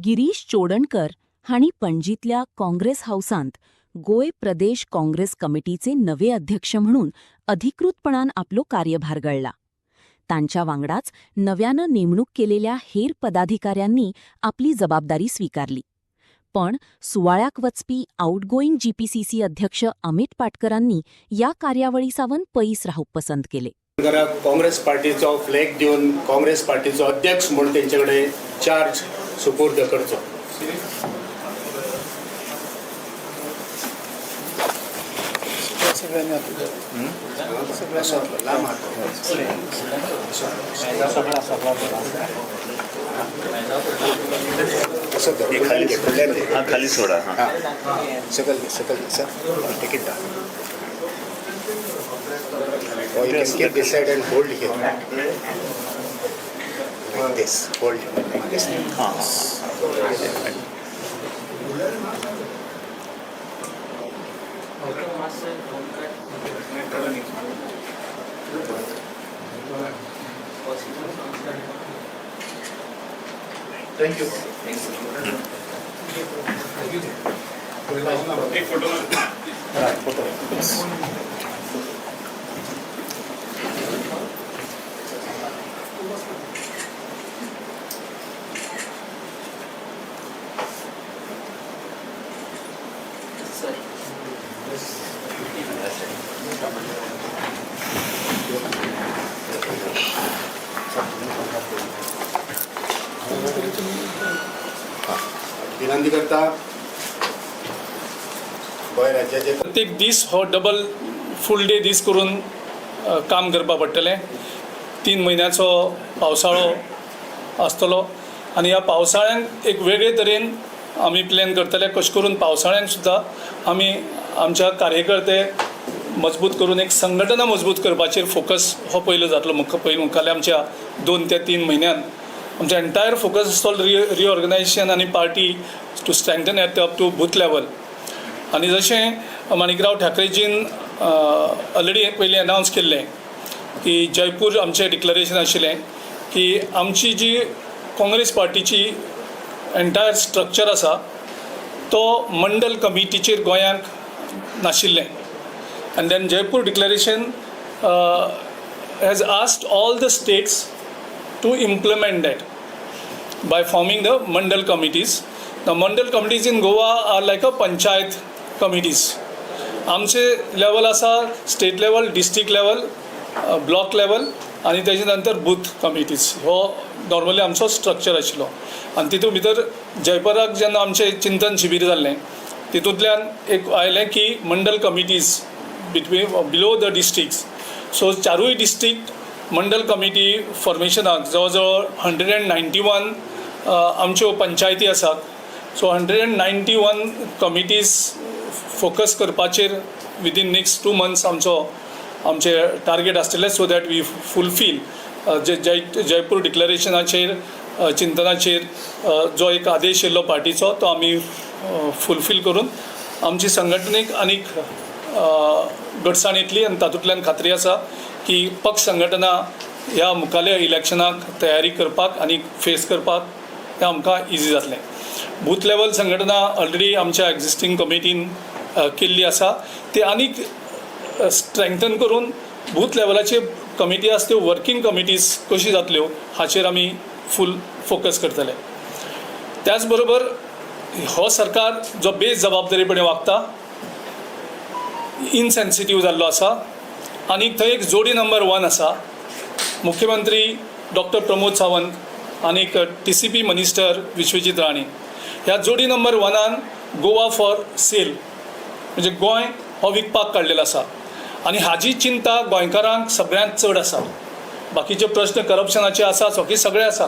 गिरीश चोडणकर हांणी पणजीतल्या काँग्रेस हाऊसांत गोय प्रदेश काँग्रेस कमिटीचे नवे अध्यक्ष म्हणून अधिकृतपणान आपलो कार्यभार गळला. तांच्या वांगडाच नव्यानं नेमणूक केलेल्या हेर पदाधिकाऱ्यांनी आपली जबाबदारी स्वीकारली. पण सुवाळ्याक वचपी आउटगोईंग जीपीसीसी अध्यक्ष अमित पाटकरांनी या कार्यावळीसावन पयस रावप पसंत केले. काँग्रेस पार्टीचो फ्लॅग दिवन काँग्रेस पार्टीचो अध्यक्ष म्हणून तेंचे कडेन चार्ज सुपूर्द करचो. खाली सोडा. सकल सर टिकीट दा. Or you can keep this side and hold here. Like this. Hold like this. Thank you. एक फोटो. फोटो. विनंती करता गोंय राज्याचे प्रत्येक दीस हो डबल फूल डे दीस करून काम करपा पडटलें. 3 म्हयन्याचो पावसाळो आसतलो आनी ह्या पावसाळ्यांत एक वेगळे तरेन आमी प्लॅन करतले. कशें करून पावसाळ्यांत सुद्दां आमी आमच्या कार्यकर्ते मजबूत करून एक संघटना मजबूत करपाचेर फोकस हो पयलो जातलो. मुखाल्ले आमच्या 2 ते 3 म्हयन्यांत आमचे एंटायर फोकस आसतलो रिऑर्गनायझेशन आनी party to strengthen it up to booth level. आनी जशें माणिकराव ठाकरेजीन ऑलरेडी पयलीं अनावन्स केल्लें की जयपूर आमचें डिक्लरेशन आशिल्लें की आमची जी काँग्रेस पार्टीची एंटायर स्ट्रक्चर आसा तो मंडल कमिटीचेर गोंयांक नाशिल्लें. And then Jaipur declaration has asked all the states to implement that by forming the mandal committees. The mandal committees in Goa are like a panchayat committees. आमचे लेवल आसा state level, district level, block level आनी तेजे नंतर booth committees. हो normally आमचो structure आशिल्लो. आनी तितूंत भितर जयपुराक जेन्ना आमचें चिंतन शिबीर जाल्लें तितूंतल्यान एक आयलें की mandal committees below the districts. So 4 district mandal committee फॉर्मेशनाक जवळ जवळ 191 आमच्यो पंचायती आसात. सो 191 कमिटीज फोकस करपाचेर विदीन नेक्स्ट 2 मंथ्स आमचे टार्गेट आसतलें so that we fulfil Jaipur डिक्लरेशनाचेर चिंतनाचेर जो एक आदेश येयल्लो पार्टीचो तो आमी फुलफील करून आमची संघटनेक आनीक घटसाण येतली. आनी तातूंतल्यान खात्री आसा की पक्ष संघटना ह्या मुखाल्या इलेक्शनाक तयारी करपाक आनी फेस करपाक हें आमकां इजी जातलें. बूथ लेवल संघटना ऑलरेडी आमच्या एक्झिस्टींग कमिटीन केल्ली आसा. ती आनीक स्ट्रेंथन करून बूथ लेवलाचे कमिटी आसा त्यो वर्कींग कमिटीज कशी जातल्यो हाचेर आमी फूल फोकस करतले. त्याच बरोबर हो सरकार जो बेजबाबदारीपणे वागता, इनसेन्सिटीव जाल्लो आसा आनी थंय एक जोडी नंबर 1 आसा. मुख्यमंत्री डॉक्टर प्रमोद सावंत आनी TCP मिनिस्टर विश्वजीत राणे. ह्या जोडी नंबर 1 गोवा फॉर सेल म्हणजे गोंय हो विकपाक काडलेलो आसा आनी हाजी चिंता गोंयकारांक सगळ्यांत चड आसा. बाकीचे प्रश्न करप्शनाचे आसा सगळे सगळे आसा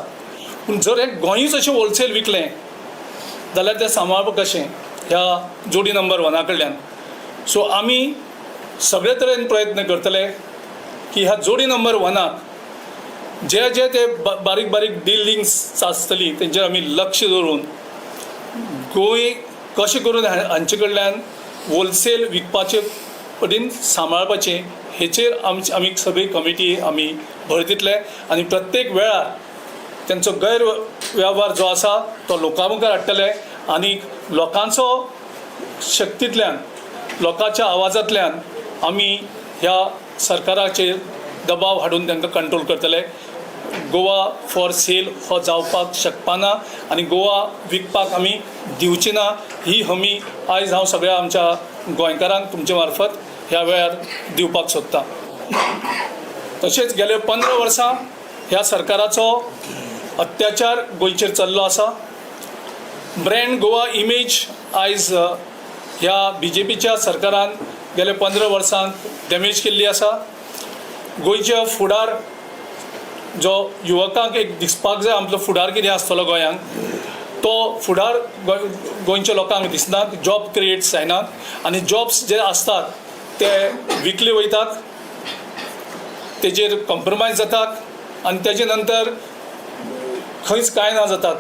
पूण जर हे गोंयूच अशें होलसेल विकलें जाल्यार तें सांबाळप कशें ह्या जोडी नंबर 1 कडल्यान. सो आमी सगळे तरेन प्रयत्न करतले की ह्या जोडी नंबर 1 जे ते बारीक बारीक डिलिंग्स आसतली तेंचेर आमी लक्ष दवरून गोंय कशें करून हांचे कडल्यान होलसेल विकपाचे पटीन सांबाळपाचें हेचेर आमी सगळी कमिटी आमी भर दितले आनी प्रत्येक वेळार त्यांचो गैरव्यवहार जो आसा तो लोकां मुखार हाडटले आनी लोकांचो शक्तींतल्यान लोकांच्या आवाजांतल्यान आमी ह्या सरकाराचेर दबाव हाडून तांकां कंट्रोल करतले. गोवा फॉर सेल हो जावपाक शकपाना आनी गोवा विकपाक आमी दिवची ना ही हमी आयज हांव सगळ्या आमच्या गोंयकारांक तुमचे मार्फत ह्या वेळार दिवपाक सोदतां. तशेंच गेले 15 वर्सां ह्या सरकाराचो अत्याचार गोंयचेर चल्लो आसा. ब्रँड गोवा इमेज आयज ह्या BJPच्या सरकारान गेले 15 वर्सांत डॅमेज केल्ली आसा. गोंयचे फुडार जो युवकांक एक दिसपाक जाय आमचो फुडार कितें आसतलो गोंयांक तो फुडार गोंयच्या लोकांक दिसनात. जॉब क्रिएट्स जायनात आनी जॉब्स जे आसतात ते विकले वयतात, तेजेर कॉम्प्रमायज जातात आनी तेजे नंतर खंयच कांय ना जातात,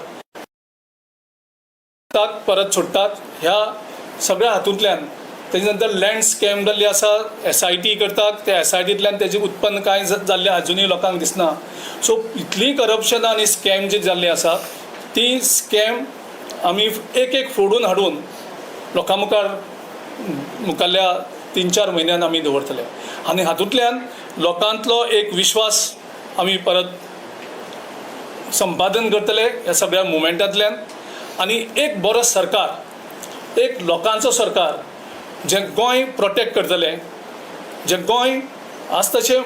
परत सोडटात. ह्या सगळ्या हातूंतल्यान तेजे नंतर लँड स्कॅम जाल्ली आसा, SIT करतात, त्या SITंतल्यान तेजें उत्पन्न कांय जाल्लें अजुनूय लोकांक दिसना. सो इतली करप्शन आनी स्कॅम जी जाल्ली आसा ती स्कॅम आमी एक फोडून हाडून लोकां मुखारल्या 3-4 म्हयन्यान आमी दवरतले आनी हातूंतल्यान लोकांतलो एक विश्वास आमी परत संपादन करतले ह्या सगळ्या मुवमेंटांतल्यान. आनी एक बरो सरकार, एक लोकांचो सरकार जे गोंय प्रोटेक्ट करतले, जे गोंय आसा तशें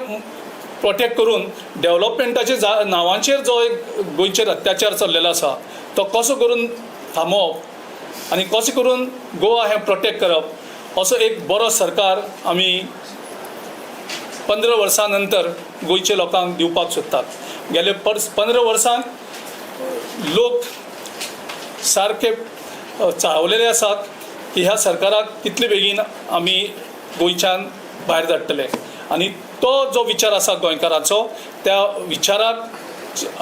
प्रोटेक्ट करून डेवलॉपमेंटाचे नांवांचेर जो एक गोंयचेर अत्याचार चल्लेलो आसा तो कसो करून थांबोवप आनी कशें करून गोवा हें प्रोटेक्ट करप असो एक बरो सरकार आमी 15 वर्सां नंतर गोंयच्या लोकांक दिवपाक सोदतात. गेले 15 वर्सांत लोक सारके चाळवलेले आसात की ह्या सरकाराक कितले बेगीन आमी गोंयच्यान भायर धाडटले आनी तो जो विचार आसा गोंयकाराचो त्या विचाराक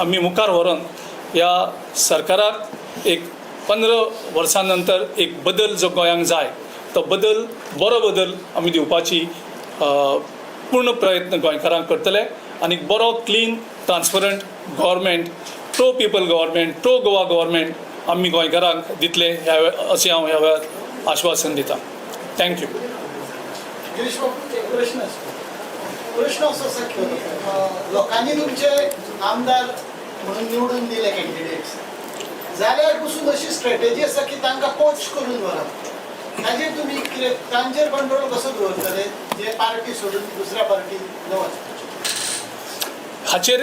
आमी मुखार व्हरून ह्या सरकाराक एक 15 वर्सां नंतर एक बदल जो गोंयांक जाय तो बरो बदल आमी दिवपाची पूर्ण प्रयत्न गोंयकारांक करतले आनी बरो clean transparent government, pro people government, pro Goa government आमी गोंयकारांक दितले अशें हांव ह्या वेळार आश्वासन दिता. थँक्यू. गिरीश बाबू, एक प्रश्न असो आसा की लोकांनी तुमचे आमदार म्हणून निवडून दिले कॅन्डिडेट्स, जाल्यार पसून अशी स्ट्रॅटेजी आसा की तांकां कोच करून व्हरप, ताजेर तुमी कितें तांचेर कंट्रोल कसो दवरतले जे पार्टी सोडून दुसऱ्या पार्टीन न वचपाचे? हाचेर